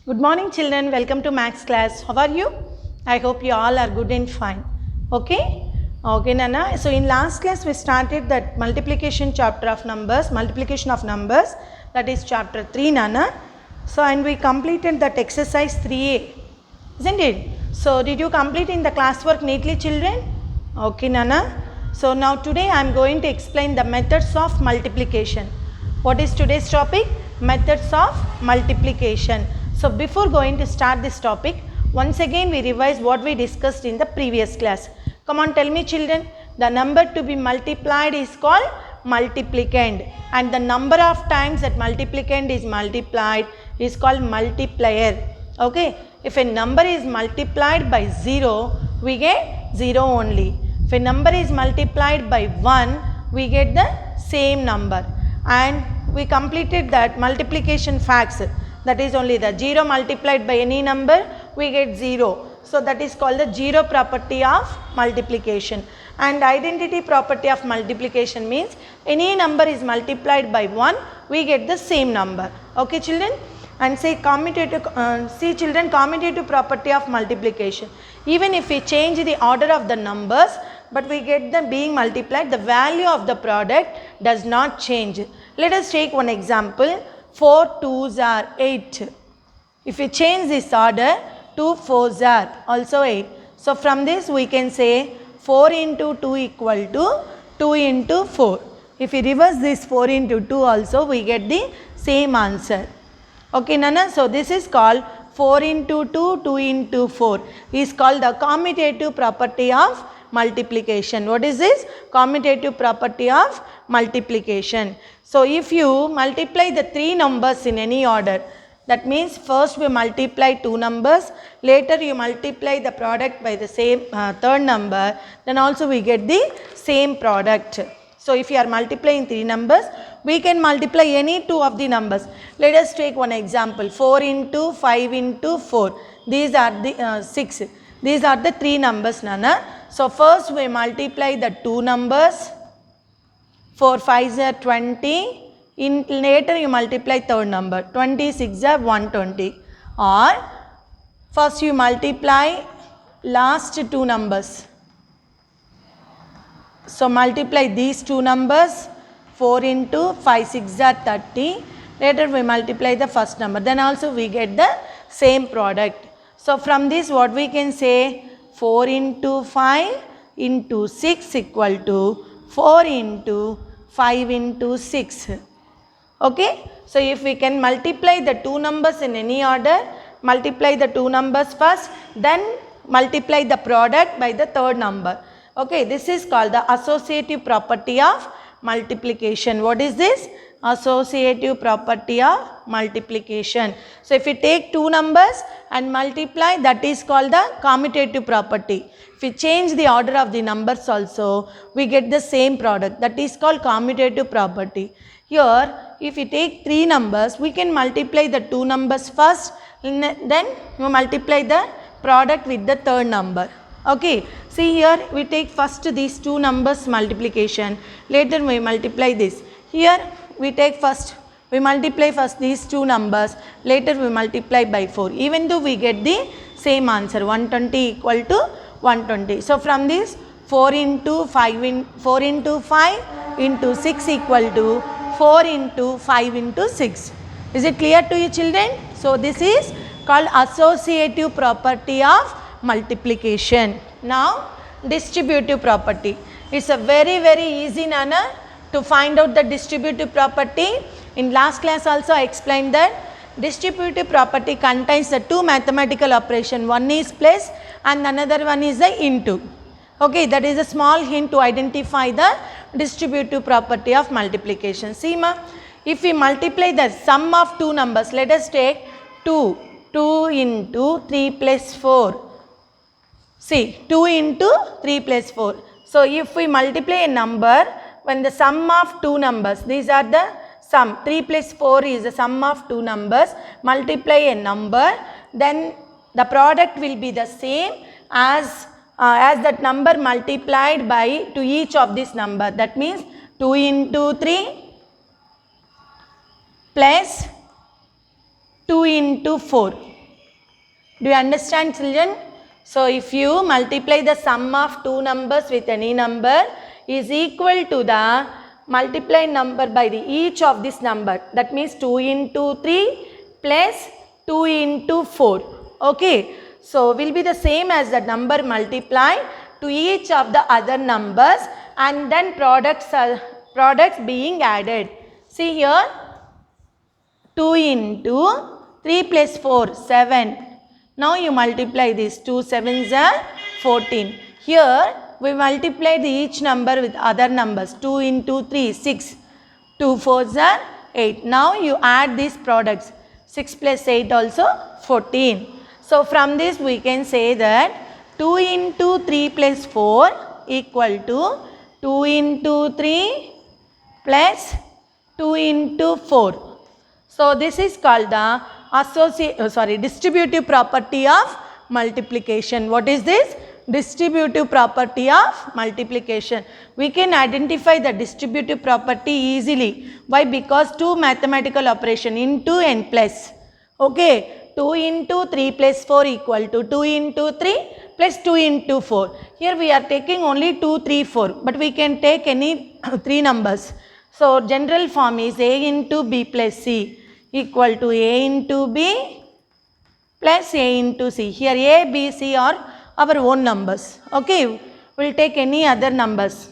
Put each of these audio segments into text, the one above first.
Good morning children, welcome to Max class. How are you? I hope you all are good and fine. Okay? Okay Nana. So in last class we started that multiplication chapter of numbers, multiplication of numbers, that is chapter 3 Nana. So and we completed that exercise 3A, isn't it? So did you complete in the classwork neatly children? Okay Nana. So now today I am going to explain the methods of multiplication. What is today's topic? Methods of multiplication. So before going to start this topic, once again we revise what we discussed in the previous class. Come on, tell me children, the number to be multiplied is called multiplicand, and the number of times that multiplicand is multiplied is called multiplier. Okay, if a number is multiplied by 0, we get 0 only. If a number is multiplied by 1, we get the same number. And we completed that multiplication facts, that is only the 0 multiplied by any number, we get 0. So that is called the 0 property of multiplication. And identity property of multiplication means any number is multiplied by 1, we get the same number. Okay children? And say commutative, see children, commutative property of multiplication. Even if we change the order of the numbers, but we get them being multiplied, the value of the product does not change. Let us take one example. 4 2s are 8. If we change this order, 2 4s are also 8. So from this we can say 4 into 2 equal to 2 into 4. If we reverse this 4 into 2 also, we get the same answer. Okay Nana, so this is called 4 into 2, 2 into 4 is called the commutative property of multiplication. What is this? Commutative property of multiplication. So if you multiply the 3 numbers in any order, that means first we multiply 2 numbers, later you multiply the product by the same third number, then also we get the same product. So if you are multiplying 3 numbers, we can multiply any 2 of the numbers. Let us take one example. 4 into 5 into 4. These are the 6. These are the 3 numbers Nana. So first we multiply the 2 numbers. 4 5s are 20. Later you multiply third number. 26 are 120. Or first you multiply last 2 numbers. So multiply these 2 numbers. 4 into 5 6 are 30. Later we multiply the first number. Then also we get the same product. So from this what we can say, 4 into 5 into 6 equal to 4 into 5 into 6. Okay. So if we can multiply the 2 numbers in any order, multiply the 2 numbers first, then multiply the product by the third number. Okay. This is called the associative property of multiplication. What is this? Associative property of multiplication. So if we take 2 numbers and multiply, that is called the commutative property. If we change the order of the numbers also, we get the same product. That is called commutative property. Here if we take 3 numbers, we can multiply the 2 numbers first, then we multiply the product with the third number. Okay. See here we take first these 2 numbers multiplication, later we multiply this. Here we take first, we multiply first these 2 numbers, later we multiply by 4. Even though we get the same answer, 120 equal to 120. So from this 4 into 5 into 6 equal to 4 into 5 into 6. Is it clear to you children? So this is called associative property of multiplication. Now distributive property. It's a very easy Nana to find out the distributive property. In last class also I explained that distributive property contains the 2 mathematical operation. One is plus and another one is the into. Okay, that is a small hint to identify the distributive property of multiplication. See ma, if we multiply the sum of 2 numbers, let us take 2 into 3 plus 4. See, 2 into 3 plus 4. So if we multiply a number, when the sum of 2 numbers, these are the sum, 3 plus 4 is the sum of 2 numbers, multiply a number, then the product will be the same as that number multiplied by to each of this number. That means 2 into 3 plus 2 into 4. Do you understand, children? So if you multiply the sum of two numbers with any number is equal to the multiplied number by the each of this number. That means 2 into 3 plus 2 into 4. Okay. So will be the same as the number multiplied to each of the other numbers and then products being added. See here, 2 into 3 plus 4, 7. Now you multiply this, 2 7s are 14. Here we multiply each number with other numbers, 2 into 3, 6, 2 4s are 8. Now you add these products, 6 plus 8 also 14. So from this we can say that 2 into 3 plus 4 equal to 2 into 3 plus 2 into 4. So this is called the distributive property of multiplication. What is this? Distributive property of multiplication. We can identify the distributive property easily. Why? Because two mathematical operation into and plus. Okay. 2 into 3 plus 4 equal to 2 into 3 plus 2 into 4. Here we are taking only 2, 3, 4. But we can take any 3 numbers. So general form is A into B plus C equal to A into B plus A into C. Here A, B, C are our own numbers. Okay. We will take any other numbers.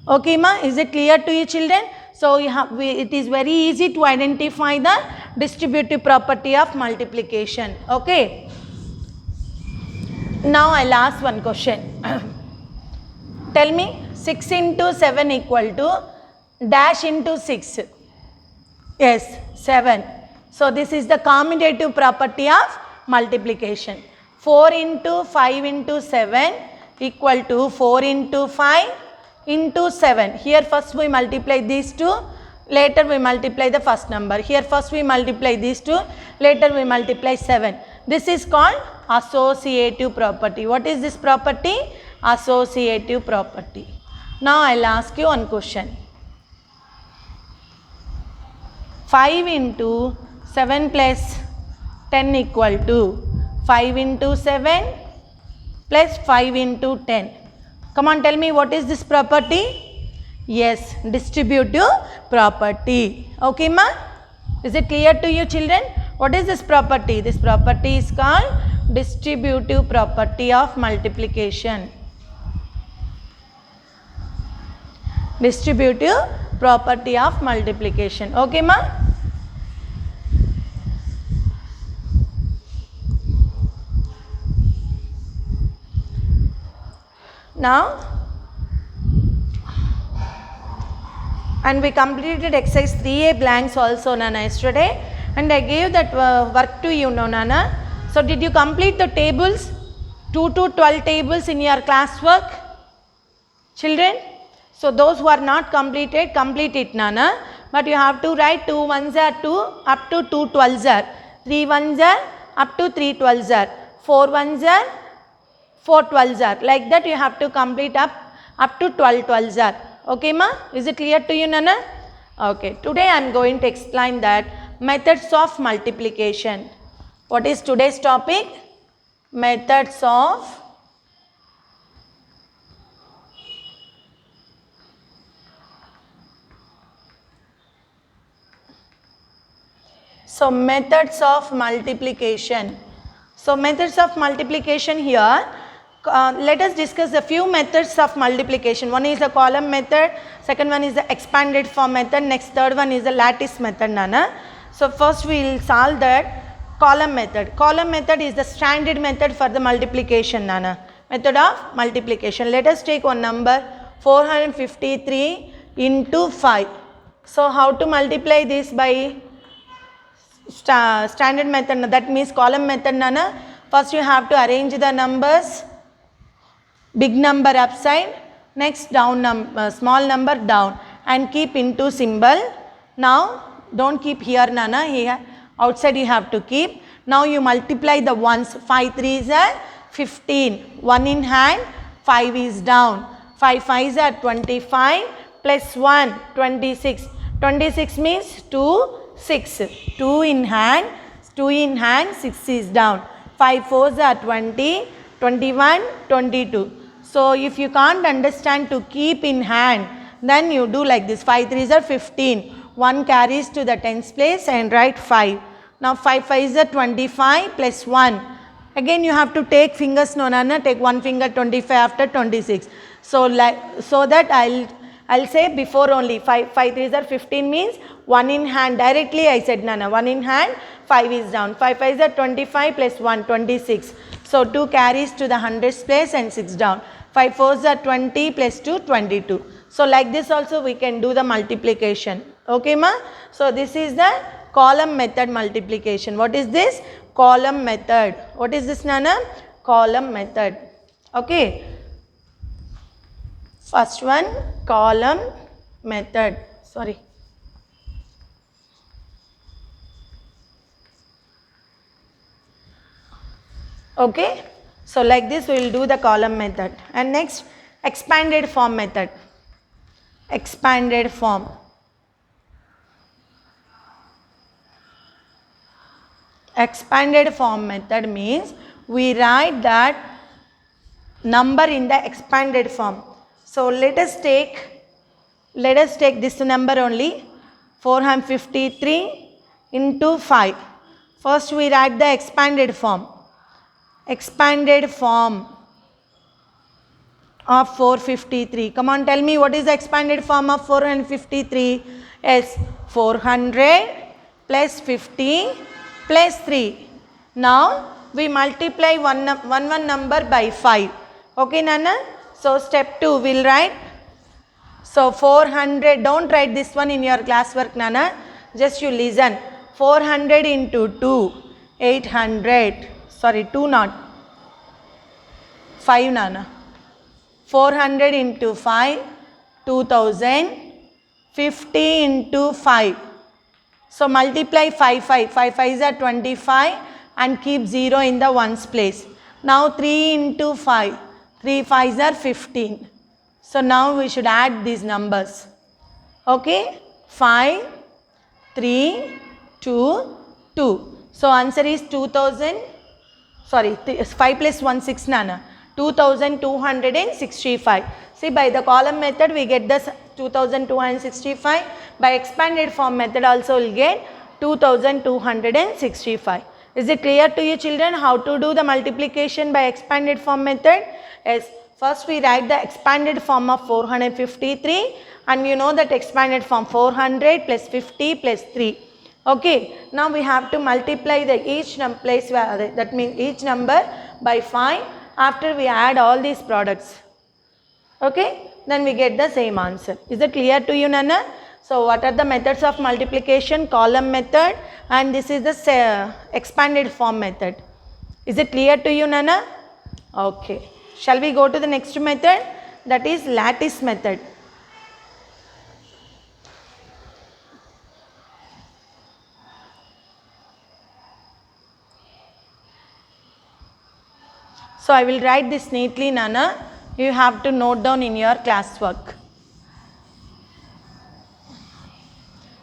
Okay ma, is it clear to you children? So it is very easy to identify the distributive property of multiplication. Okay. Now I will ask one question. Tell me 6 into 7 equal to dash into 6. Yes, 7. So this is the commutative property of multiplication. 4 into 5 into 7 equal to 4 into 5 into 7. Here first we multiply these two, later we multiply the first number. Here first we multiply these two, later we multiply 7. This is called associative property. What is this property? Associative property. Now I will ask you one question. 5 into 7 plus 10 equal to 5 into 7 plus 5 into 10. Come on, tell me what is this property? Yes, distributive property. Okay ma? Is it clear to you children? What is this property? This property is called distributive property of multiplication. Distributive property of multiplication. Okay ma? Now, and we completed exercise 3A blanks also Nana yesterday, and I gave that work to you Nana. So did you complete the tables, 2 to 12 tables in your classwork children? So those who are not completed, complete it Nana, but you have to write 2 1s are 2 up to 2 12s are, 3 1s are up to 3 12s are, 4 1s are 4 12s are. Like that you have to complete up to 12 12s are. Okay ma? Is it clear to you Nana? Okay. Today I am going to explain that methods of multiplication. What is today's topic? Methods of methods of multiplication. So methods of multiplication here. Let us discuss a few methods of multiplication. One is the column method, second one is the expanded form method, next third one is the lattice method Nana. So first we will solve that column method. Column method is the standard method for the multiplication Nana. Method of multiplication. Let us take one number 453 into 5. So how to multiply this by standard method, that means column method Nana. First you have to arrange the numbers, big number upside, next down small number down, and keep into symbol. Now don't keep here Nana, here outside you have to keep. Now you multiply the ones, 5 3s are 15, 1 in hand, 5 is down, 5 5s are 25 plus 1 26, 26 means 2 6, 2 in hand, 6 is down, 5 fours are 20, 21, 22. So if you can't understand to keep in hand, then you do like this. 5 threes are 15. 1 carries to the tens place and write 5. Now 5 fives are 25 plus 1. Again you have to take fingers, no Nana, take one finger 25 after 26. So that I'll say before only 5 threes are 15 means 1 in hand. Directly I said Nana, 1 in hand, 5 is down. 5 fives are 25 plus 1, 26. So 2 carries to the hundreds place and 6 down. 5 fours are 20 plus 2, 22. So like this also we can do the multiplication. Okay ma? So this is the column method multiplication. What is this? Column method. What is this Nana? Column method. Okay. First one, column method. Sorry. Okay. So like this we will do the column method. And next, expanded form method. Expanded form. Expanded form method means we write that number in the expanded form. So let us take this number only, 453 into 5. First we write the expanded form. Expanded form of 453. Come on, tell me what is the expanded form of 453? Yes, 400 plus 50 plus 3. Now we multiply one number by 5. Okay Nana? So step 2 we'll write. So 400, don't write this one in your classwork Nana. Just you listen. 400 into 2, 800. Sorry, 2 not. 5 Nana. 400 into 5, 2000. 50 into 5. So multiply 5 5s are 25 and keep 0 in the ones place. Now 3 into 5. 3 5s are 15. So now we should add these numbers. Okay. 5, 3, 2, 2. So answer is 2000. Sorry, 5 plus 1, 6 Nana. 2265. See, by the column method we get this 2265. By expanded form method also we will get 2265. Is it clear to you children how to do the multiplication by expanded form method? Yes. First we write the expanded form of 453 and you know that expanded form 400 plus 50 plus 3. Okay. Now we have to multiply the each place where that means each number by 5 after we add all these products. Okay. Then we get the same answer. Is it clear to you Nana? So what are the methods of multiplication? Column method and this is the expanded form method. Is it clear to you Nana? Okay. Shall we go to the next method? That is lattice method. So I will write this neatly Nana. You have to note down in your classwork.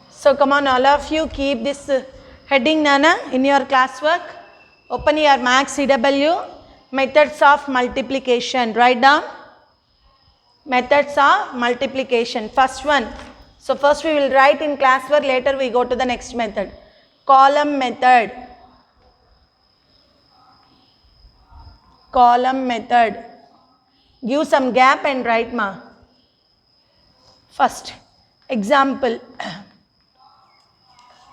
So come on all of you keep this heading Nana in your classwork. Open your Max CW. Methods of multiplication. Write down. Methods of multiplication. First one. So first we will write in classwork, later we go to the next method. Column method. Column method. Give some gap and write ma. First example.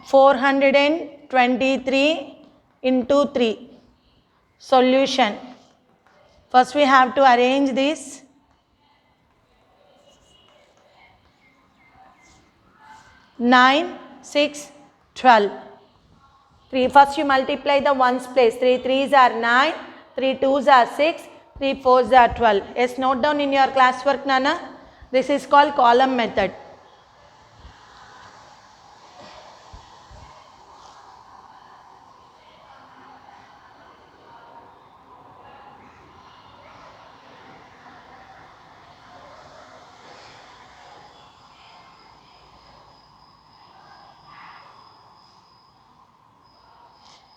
423 into 3. Solution. First we have to arrange this. 9, 6, 12. 3. First you multiply the ones place. 3 3s are 9, 3 2s are 6, 3 4s are 12. Yes, note down in your classwork Nana. This is called column method.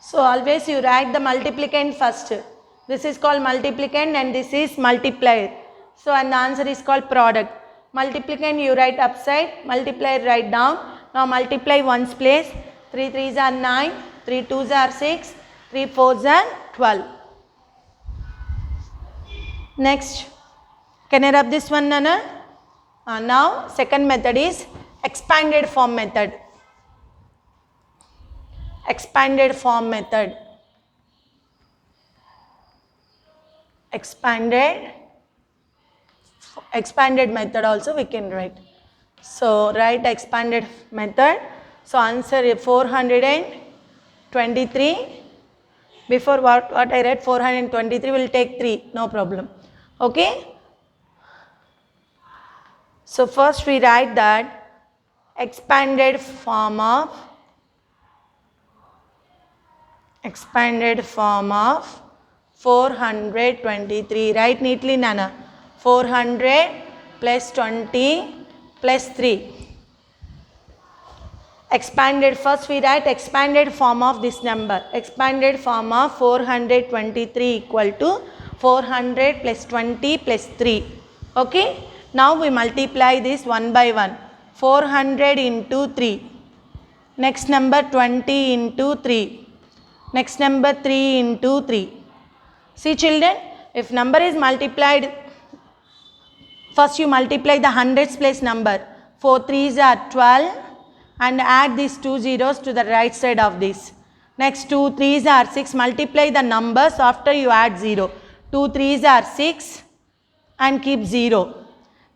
So always you write the multiplicand first. This is called multiplicand and this is multiplier. So and the answer is called product. Multiplicand you write upside, multiplier write down. Now multiply ones place. 3 3s are 9, 3 2s are 6, 3 4s are 12. Next, can I rub this one, Nana? Now second method is expanded form method. Expanded form method. Expanded method also we can write. So write expanded method. So answer is 423. Before what I read 423 will take 3, no problem. Okay. So first we write that expanded form of 423. Write neatly, Nana. 400 plus 20 plus 3. Expanded, first we write expanded form of this number. Expanded form of 423 equal to 400 plus 20 plus 3. Okay. Now we multiply this one by one. 400 into 3. Next number 20 into 3. Next number 3 into 3. See children, if number is multiplied, first you multiply the hundreds place number. 4 3s are 12 and add these 2 zeros to the right side of this. Next 2 3s are 6. Multiply the numbers after you add 0. 2 3s are 6 and keep 0.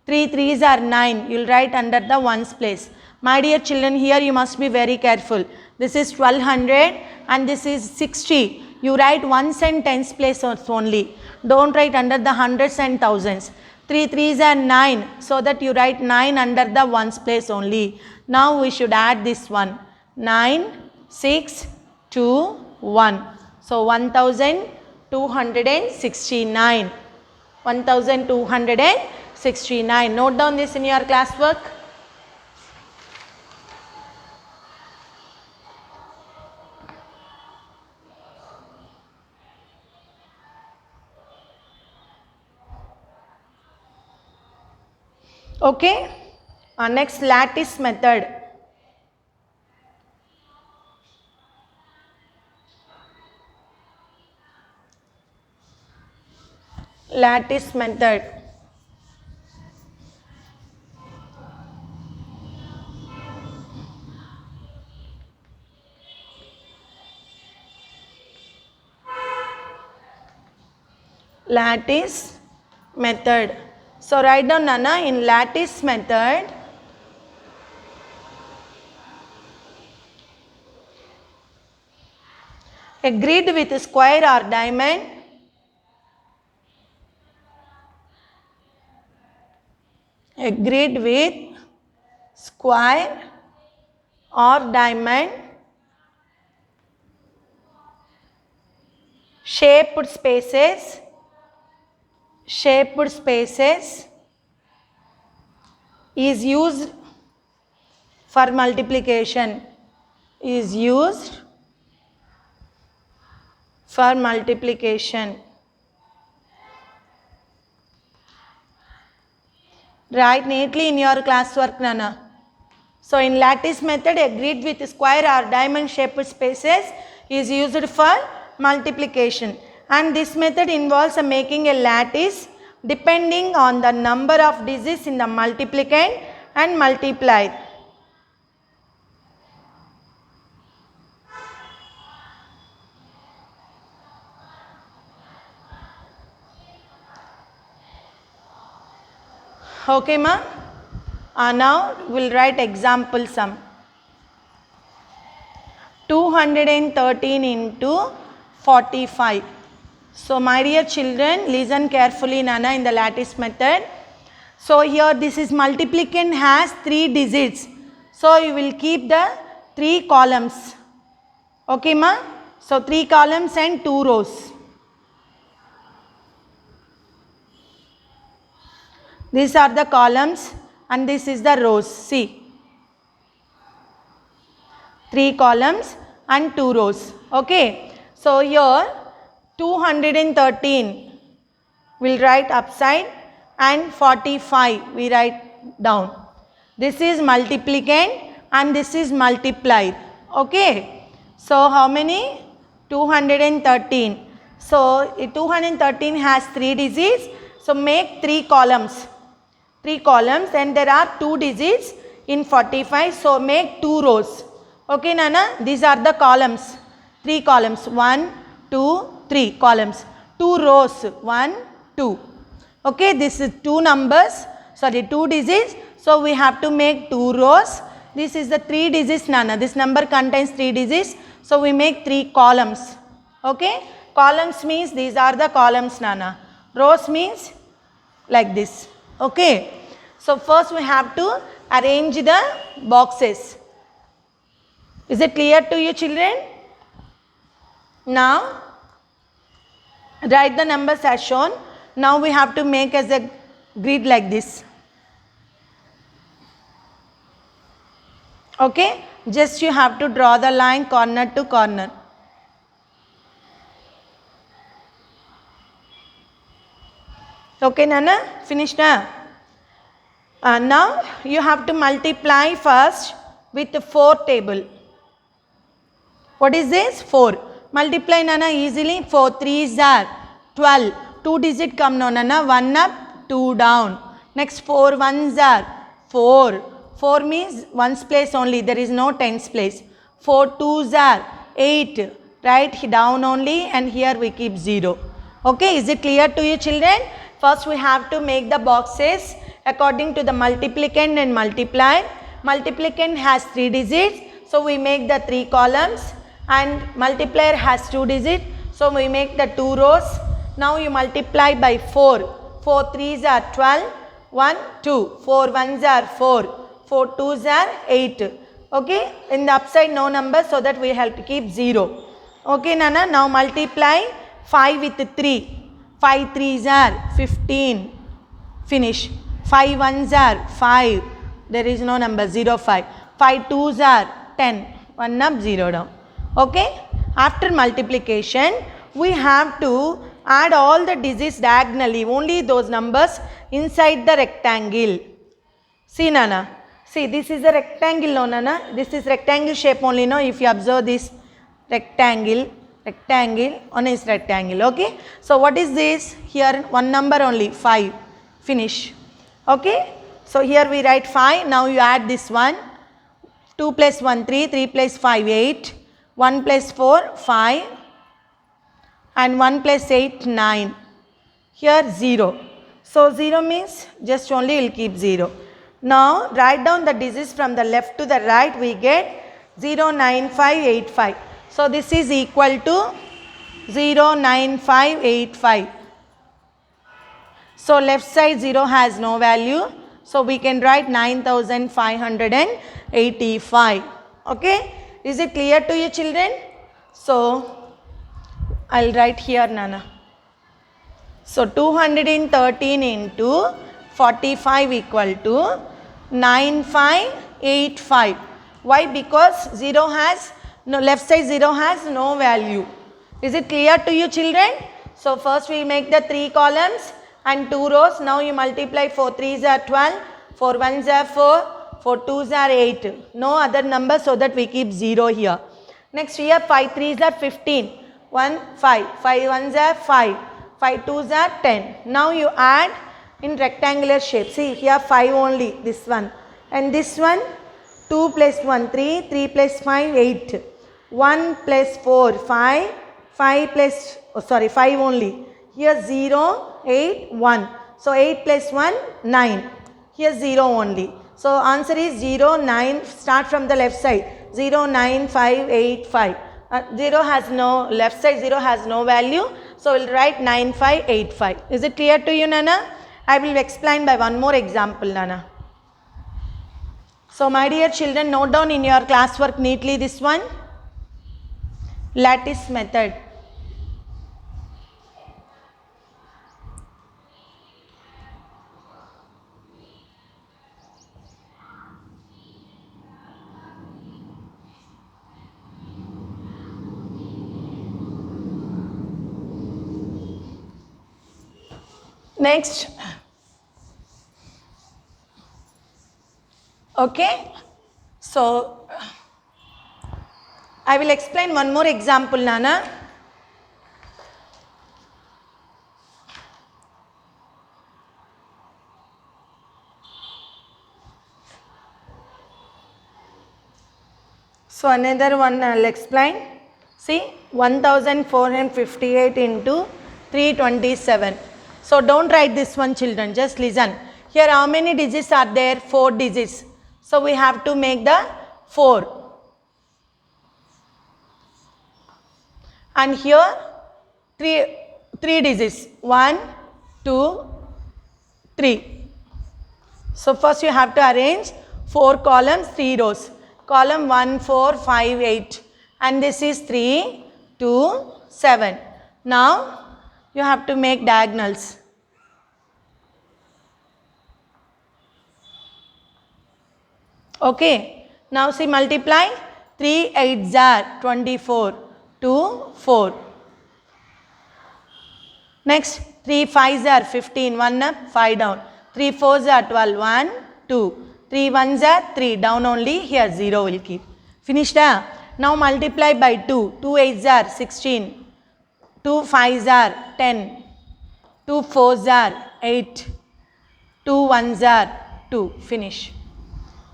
3 3s are 9. You will write under the ones place. My dear children, here you must be very careful. This is 1200 and this is 60. You write ones and tens place only. Don't write under the hundreds and thousands. 3 3s are 9. So that you write 9 under the ones place only. Now we should add this one. 9, 6, 2, 1. So 1269. 1269. Note down this in your classwork. Okay. Next, lattice method. Lattice method. Lattice method. So write down, Nana, in lattice method, a grid with a square or diamond shaped spaces is used for multiplication. Write neatly in your classwork, Nana. So in lattice method, a grid with square or diamond shaped spaces is used for multiplication, and this method involves making a lattice depending on the number of digits in the multiplicand and multiplier. Okay, ma? Now we will write example sum. 213 into 45. So my dear children, listen carefully, Nana, in the lattice method. So here this is multiplicand has 3 digits. So you will keep the 3 columns. Okay, ma? So 3 columns and 2 rows. These are the columns and this is the rows. See, 3 columns and 2 rows. Okay. So here 213 we'll write upside and 45 we write down. This is multiplicand and this is multiplied. Okay. So how many? 213. So 213 has 3 digits. So make 3 columns. 3 columns and there are 2 digits in 45. So make 2 rows. Okay Nana, these are the columns. 3 columns. 1, 2, 3 columns. 2 rows. 1, 2. Okay, this is 2 numbers. Sorry, 2 digits. So we have to make 2 rows. This is the 3 digits Nana. This number contains 3 digits. So we make 3 columns. Okay. Columns means these are the columns Nana. Rows means like this. Okay. So first we have to arrange the boxes. Is it clear to you children? Now write the numbers as shown. Now we have to make as a grid like this. Okay. Just you have to draw the line corner to corner. Okay Nana, finished now? Now you have to multiply first with the 4 table. What is this? 4. Multiply Nana easily. 4 3s are 12. 2 digit come no Nana. 1 up, 2 down. Next 4 1s are 4. 4 means 1's place only. There is no 10's place. 4 2s are 8. Right down only and here we keep 0. Okay. Is it clear to you children? First we have to make the boxes according to the multiplicand and multiply. Multiplicand has 3 digits. So we make the 3 columns and multiplier has 2 digits. So we make the 2 rows. Now you multiply by 4. 4 3s are 12. 1 2. 4 1s are 4. 4 2s are 8. Okay. In the upside no number so that we have to keep 0. Okay Nana. Now multiply 5 with 3. 5 3s are 15. Finish. 5 1s are 5. There is no number 0 5. 5 2s are 10. 1 up 0 down. Okay. After multiplication we have to add all the digits diagonally. Only those numbers inside the rectangle. See Nana. See this is a rectangle no Nana. This is rectangle shape only no. If you observe this rectangle. Rectangle on is rectangle. Okay. So what is this? Here one number only 5. Finish. Okay. So here we write 5. Now you add this one. 2 plus 1 3. 3 plus 5 8. 1 plus 4 5. And 1 plus 8 9. Here 0. So 0 means just only we will keep 0. Now write down the digits from the left to the right. We get 09585. So this is equal to 09585. So left side 0 has no value. So we can write 9585. Okay. Is it clear to you children? So I'll write here Nana. So 213 into 45 equal to 9585. Why? Because 0 has no, left side 0 has no value. Is it clear to you children? So first we make the 3 columns and 2 rows. Now you multiply 4 3s are 12, 4 1s are 4, 4 2s are 8. No other number so that we keep 0 here. Next here 5 3s are 15, 1 5, 5 1s are 5, 5 2s are 10. Now you add in rectangular shape. See here 5 only, this one and this one 2 plus 1 3, 3 plus 5 8. 1 plus 4 5, 5 plus 5 only. Here 0, 8, 1. So 8 plus 1 9. Here 0 only. So answer is 0 9. Start from the left side. 09585. 0 has no left side. 0 has no value. So we'll write 9585. Is it clear to you Nana? I will explain by one more example Nana. So my dear children, note down in your classwork neatly this one. Lattice method. Next, okay, so I will explain one more example, Nana. So another one I will explain. See, 1458 into 327. So don't write this one, children, just listen. Here how many digits are there? 4 digits. So we have to make the 4. And here 3 digits. 1, 2, 3. So first you have to arrange 4 columns, 3 rows. Column 1, 4, 5, 8. And this is 3, 2, 7. Now you have to make diagonals. Okay. Now see, multiply. 3 8s are 24. 2, 4. Next, 3 5s are 15. 1 up, 5 down. 3 4s are 12. 1, 2. 3 1s are 3. Down only. Here 0 will keep. Finished? Now multiply by 2. 2 8s are 16. 2 5s are 10. 2 4s are 8. 2 1s are 2. Finish.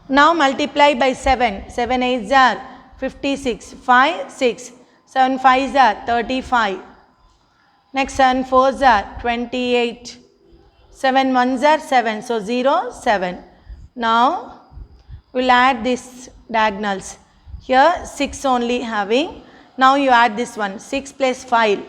Now multiply by 7. 7 8s are 56. 5 6. 7 5s are 35. Next 7 4s are 28. 7 1s are 7. So 0 7. Now we will add these diagonals. Here 6 only having. Now you add this one. 6 plus 5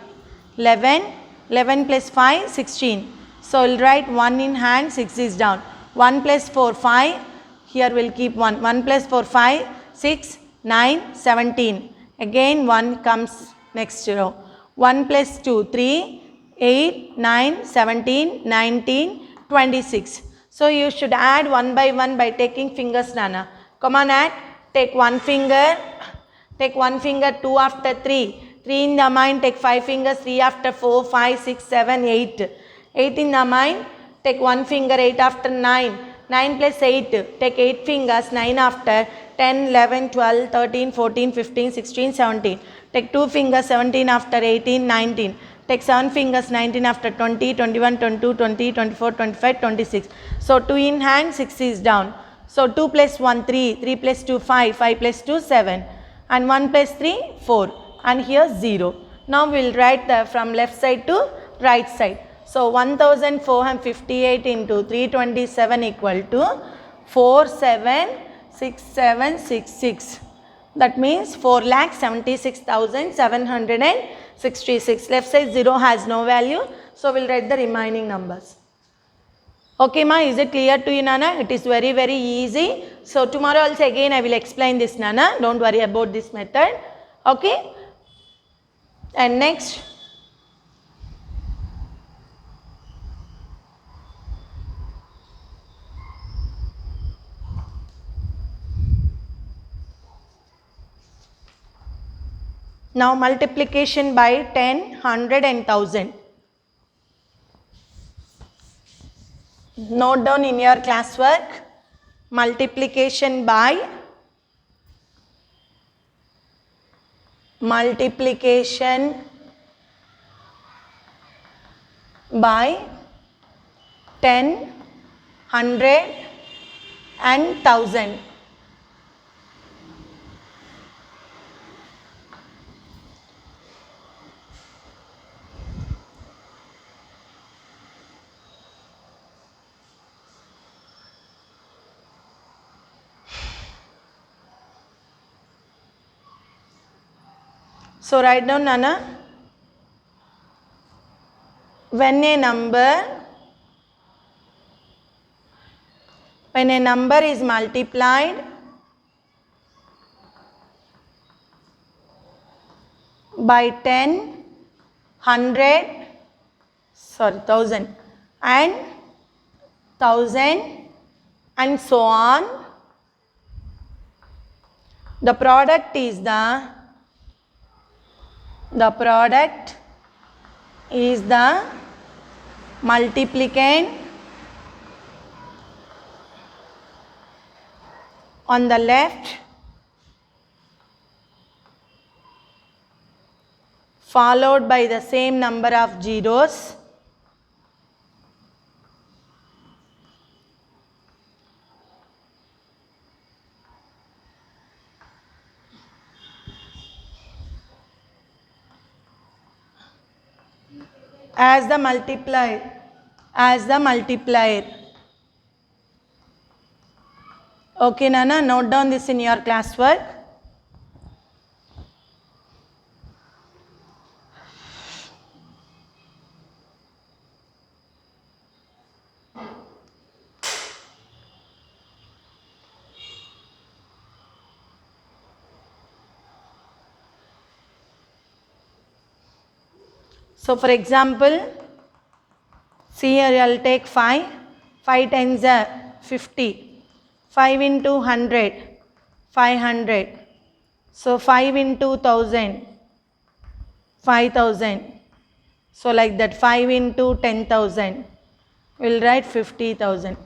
11. 11 plus 5 16. So we will write 1 in hand, 6 is down. 1 plus 4 5. Here we will keep 1. 1 plus 4 5 6 9 17. Again 1 comes next row. 1 plus 2 3 8 9 17 19 26. So you should add one by one by taking fingers, Nana. Come on, add. Take one finger. Take one finger, 2 after 3. 3 in the mind, take 5 fingers, 3 after 4, 5, 6, 7, 8. 8 in the mind, take one finger, 8 after 9. 9 plus 8, take 8 fingers, 9 after 10, 11, 12, 13, 14, 15, 16, 17. Take 2 fingers, 17 after 18, 19. Take 7 fingers, 19 after 20, 21, 22, 20, 24, 25, 26. So 2 in hand, 6 is down. So 2 plus 1, 3, 3 plus 2, 5, 5 plus 2, 7. And 1 plus 3, 4. And here 0. Now we will write the from left side to right side. So 1458 into 327 equal to 476766. That means 4,76,766. Left side 0 has no value. So we will write the remaining numbers. Okay, ma, is it clear to you, Nana? It is very, very easy. So tomorrow also again I will explain this, Nana. Don't worry about this method. Okay. And next. Now multiplication by 10, 100 and 1000. Note down in your classwork. Multiplication by 10, 100 and 1000. So write down, Nana. When a number is multiplied by 10, 100, 1000 and 1000 and so on, the product is the multiplicand on the left followed by the same number of zeros as the multiplier. Okay Nana, note down this in your classwork. So for example, see here I will take 5, 5 times 50, 5 into 100, 500, so 5 into 1000, 5000, so like that 5 into 10,000, we will write 50,000.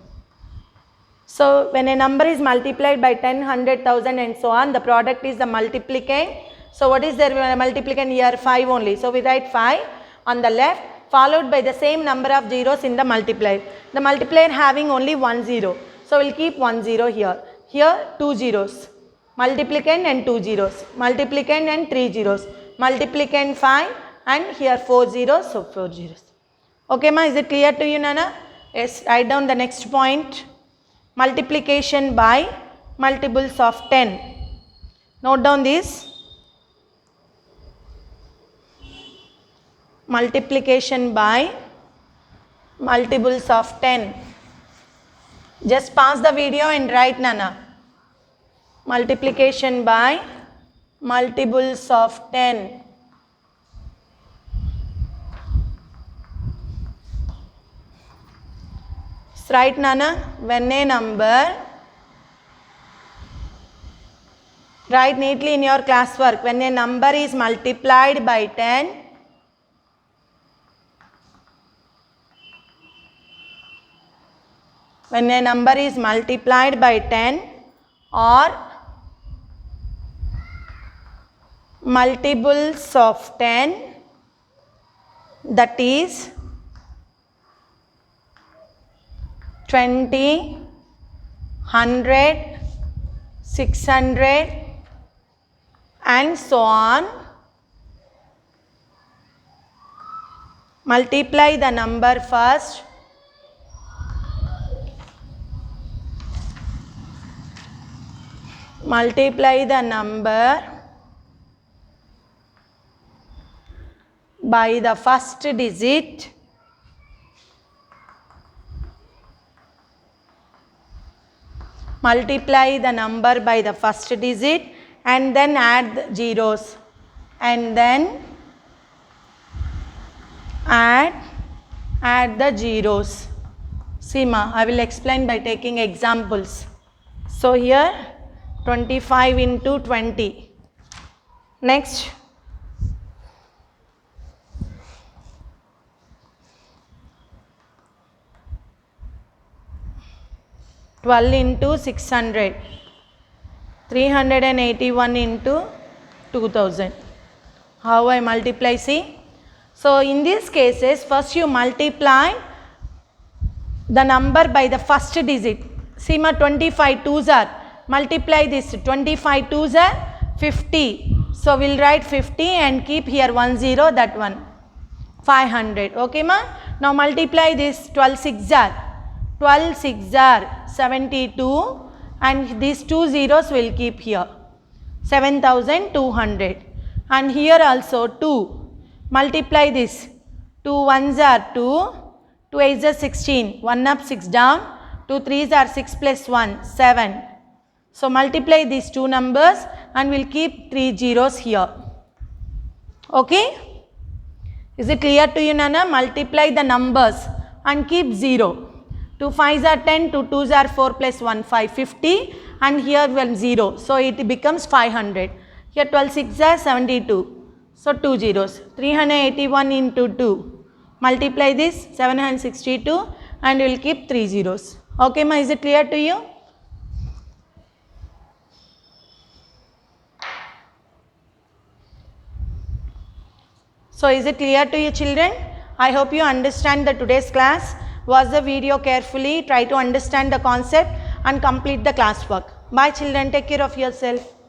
So when a number is multiplied by 10, 100,000 and so on, the product is the multiplicand. So what is their multiplicand here? 5 only. So we write 5 on the left followed by the same number of zeros in the multiplier. The multiplier having only 1 0. So we will keep 1 0 here. Here 2 zeros. Multiplicand and 2 zeros. Multiplicand and 3 zeros. Multiplicand 5 and here 4 zeros. So 4 zeros. Okay ma, is it clear to you Nana? Yes, write down the next point. Multiplication by multiples of 10. Note down this. Multiplication by multiples of 10. Just pause the video and write Nana. Multiplication by multiples of 10. Write Nana, when a number, write neatly in your classwork, when a number is multiplied by 10, when a number is multiplied by 10 or multiples of 10, that is 20, 100, 600 and so on. Multiply the number first. Multiply the number by the first digit multiply the number by the first digit and then add the zeros and then add the zeros. See ma, I will explain by taking examples. So here 25 into 20. Next 12 into 600, 381 into 2000. How I multiply? See. So in these cases, first you multiply the number by the first digit. See ma, 25 2s are, multiply this 25 2s are 50. So we will write 50 and keep here 1 0, that one 500. Okay ma. Now multiply this 12 6s are, 12 6s are 72 and these 2 zeros will keep here 7200 and here also 2. Multiply this 2 1s are 2, 2 8s are 16, 1 up 6 down, 2 3s are 6 plus 1 7. So multiply these two numbers and we'll keep 3 zeros here. Okay. Is it clear to you Nana? Multiply the numbers and keep 0. 2 5s are 10, 2 2s are 4 plus 1 5, 50 and here 1 0. So it becomes 500. Here 12 6s are 72. So 2 zeros. 381 into 2. multiply this 762 and you will keep 3 zeros. Okay ma, is it clear to you? So is it clear to you children? I hope you understand the today's class. Watch the video carefully, try to understand the concept and complete the classwork. Bye children, take care of yourself.